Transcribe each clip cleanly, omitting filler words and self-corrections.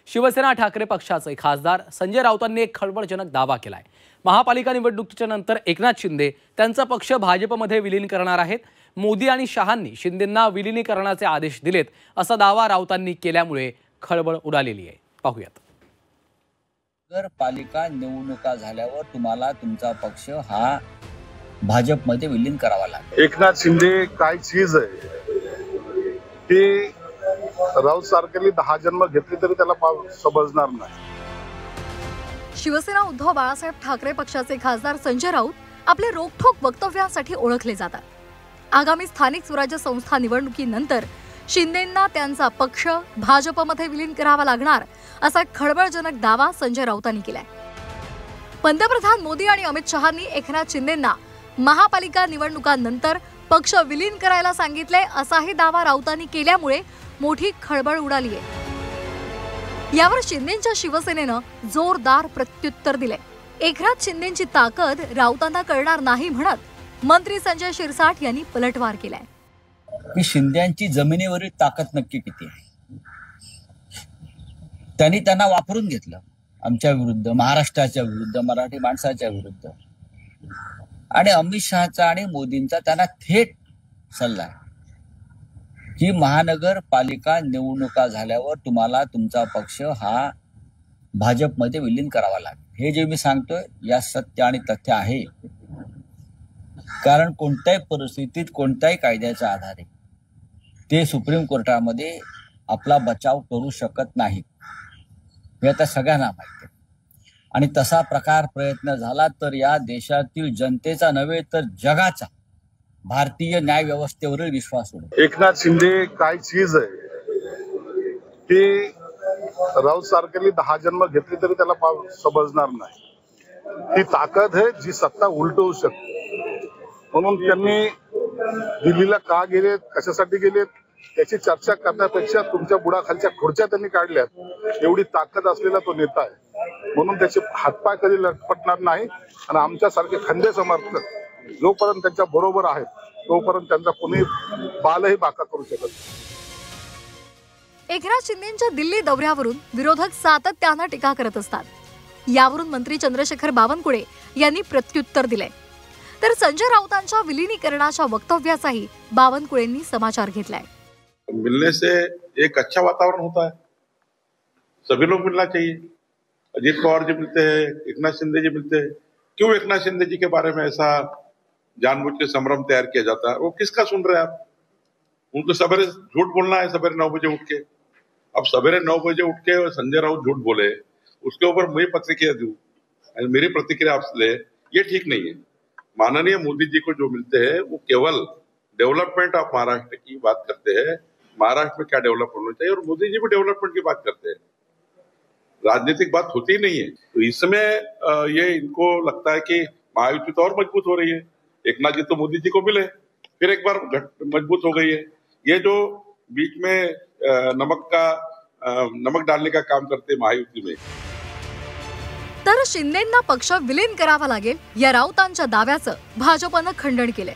शिवसेना ठाकरे पक्षाचे खासदार संजय राऊतांनी एक खळबळजनक दावा केलाय। महापालिका निवडणुकीच्या नंतर एकनाथ शिंदे त्यांचा पक्ष भाजपमध्ये विलीन करणार आहेत। मोदी आणि शहांनी शिंदेंना विलीनीकरणाचे आदेश दिलेत असा दावा राऊतांनी केल्यामुळे खळबळ उडालेली आहे। पाहूयात। जर पालिका निवडणुका झाल्यावर तुम्हाला तुमचा पक्ष हा भाजपमध्ये विलीन करावा लागेल। एकनाथ शिंदे काय चीज आहे की राऊत सारख्यांनी 10 जन्म घेतले तरी त्याला समजणार नाही। शिवसेना उद्धव बाळासाहेब ठाकरे पक्षाचे खासदार संजय राऊत आपले रोखठोक वक्तव्यासाठी ओळखले जातात। आगामी स्थानिक स्वराज्य संस्था निवडणुकीनंतर शिंदेंना त्यांचा पक्ष भाजपमध्ये विलीन करावा लागणार असा खळबळजनक दावा संजय राऊतांनी केलाय। पंतप्रधान मोदी आणि अमित शहांनी एकनाथ शिंदेंना महापालिका निवडणुकांनंतर पक्ष विलीन करायला सांगितले असाही दावा राऊतांनी केल्यामुळे मोठी खळबळ उडाली आहे। यावर शिंदेंच्या शिवसेनेनं जोरदार प्रत्युत्तर दिले। एकनाथ शिंदेंची ताकद राऊतांना कळणार नाही म्हणत मंत्री संजय शिरसाट यांनी पलटवार केलाय की शिंदेंची जमिनीवरील ताकद नक्की किती आहे। त्यांनी त्यांना वापरून घेतलं आमच्या विरुद्ध, महाराष्ट्राच्या विरुद्ध, मराठी माणसाच्या विरुद्ध, आणि अमित शहाचा आणि मोदींचा त्यांना थेट सल्ला आहे की महानगरपालिका निवडणुका झाल्यावर तुम्हाला तुमचा पक्ष हा भाजपमध्ये विलीन करावा लागेल। हे जे मी सांगतोय या सत्य आणि तथ्य आहे, कारण कोणत्याही परिस्थितीत कोणत्याही कायद्याच्या आधारे ते सुप्रीम कोर्टामध्ये आपला बचाव करू शकत नाही, हे आता सगळ्यांना माहिती आहे। आणि तसा प्रयत्न झाला तर या देशातील जनतेचा नव्हे तर जगाचा भारतीय न्याय व्यवस्थेवरील विश्वास उडेल। एकनाथ शिंदे काय चीज आहे की राऊत सारख्यांनी 10 जन्म घेतले तरी त्याला समजणार नाही। ही ताकद आहे जी सत्ता उलटवू शकते। म्हणून त्यांनी दिल्लीला का गेलेत, कशासाठी गेलेत त्याची चर्चा करण्यापेक्षा तुमच्या बुडाखालच्या खुर्च्या त्यांनी काढल्यात। एवढी ताकद असलेला तो नेता आहे, म्हणून त्याचे हातपाय कधी लटपटणार नाही। आणि आमच्यासारखे खंदे समर्थक जोपर्यंत त्यांच्या बरोबर आहेत तोपर्यंत त्यांचा कोणी बालही बाका करू शकत नाही। एकनाथ शिंदेंच्या दिल्ली दौऱ्यावरून विरोधक सातत्याने टीका करत असतात। यावरून मंत्री चंद्रशेखर बावनकुळे यांनी प्रत्युत्तर दिले, तर संजय राऊतांच्या विलीनीकरणाच्या वक्तव्याचाही बावनकुळेंनी समाचार घेतलाय। मिलने से एक अच्छा वातावरण होता है, सभी लोग मिलना चाहिए। अजीत पवार जी मिलते हैं, एकनाथ शिंदे जी मिलते हैं, क्यों एकनाथ शिंदे जी के बारे में ऐसा जानबूझ के संभ्रम तैयार किया जाता है? वो किसका सुन रहे हैं आप? उनको सवेरे झूठ बोलना है, सवेरे 9 बजे उठ के। अब सवेरे 9 बजे उठ के संजय राउत झूठ बोले, उसके ऊपर मैं प्रतिक्रिया दूं, मेरी प्रतिक्रिया आपसे ले, ये ठीक नहीं है। माननीय मोदी जी को जो मिलते हैं वो केवल डेवलपमेंट ऑफ महाराष्ट्र की बात करते हैं, महाराष्ट्र में क्या डेवलप होना चाहिए, और मोदी जी भी डेवलपमेंट की बात करते हैं, राजनीतिक बात होती नहीं है। तो इसमें ये इनको लगता है कि महायुति तो और मजबूत हो रही है, एकनाथ जी तो मोदी जी को मिले फिर एक बार मजबूत हो गई है। ये जो बीच में नमक डालने का काम करते महायुति में। तर शिंदेंना पक्ष विलीन करावा लागेल या राऊतांच्या दाव्याचं भाजपनं खंडन केले।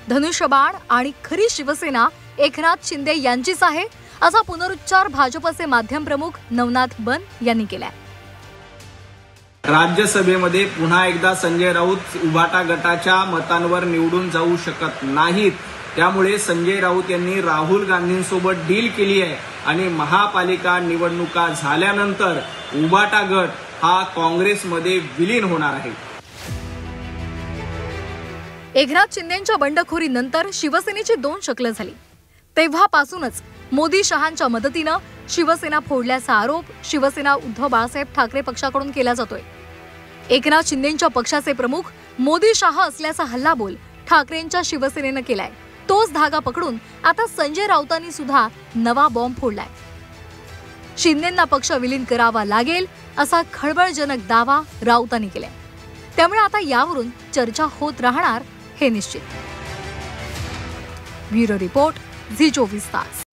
धनुष्यबाण आणि खरी शिवसेना एकनाथ शिंदे यांचीच आहे असा पुनरुच्चार भाजपचे माध्यम प्रमुख नवनाथ बन यांनी केलाय। राज्यसभेमध्ये पुन्हा एकदा संजय राऊत उभाटा गटाच्या मतांवर निवडून जाऊ शकत नाहीत, त्यामुळे संजय राऊत यांनी राहुल गांधींसोबत डील केली आहे आणि महापालिका निवडणुका झाल्यानंतर उभाटा गट हा काँग्रेसमध्ये विलीन होणार आहे। एकनाथ शिंदेंच्या बंडखोरीनंतर शिवसेनेची 2 शकलं झाली। तेव्हापासूनच मोदी शहांच्या मदतीनं शिवसेना फोडल्याचा आरोप शिवसेना उद्धव बाळासाहेब ठाकरे पक्षाकडून केला जातोय। एकनाथ शिंदेंच्या पक्षाचे प्रमुख मोदी शहा असल्याचा हल्लाबोल ठाकरेंच्या शिवसेनेनं केलाय। तोच धागा पकडून आता संजय राऊतांनी सुद्धा नवा बॉम्ब फोडलाय। शिंदेंना पक्ष विलीन करावा लागेल असा खळबळजनक दावा राऊतांनी केलाय। त्यामुळे आता यावरून चर्चा होत राहणार हे निश्चित। ब्युरो रिपोर्ट, झी 24 तास।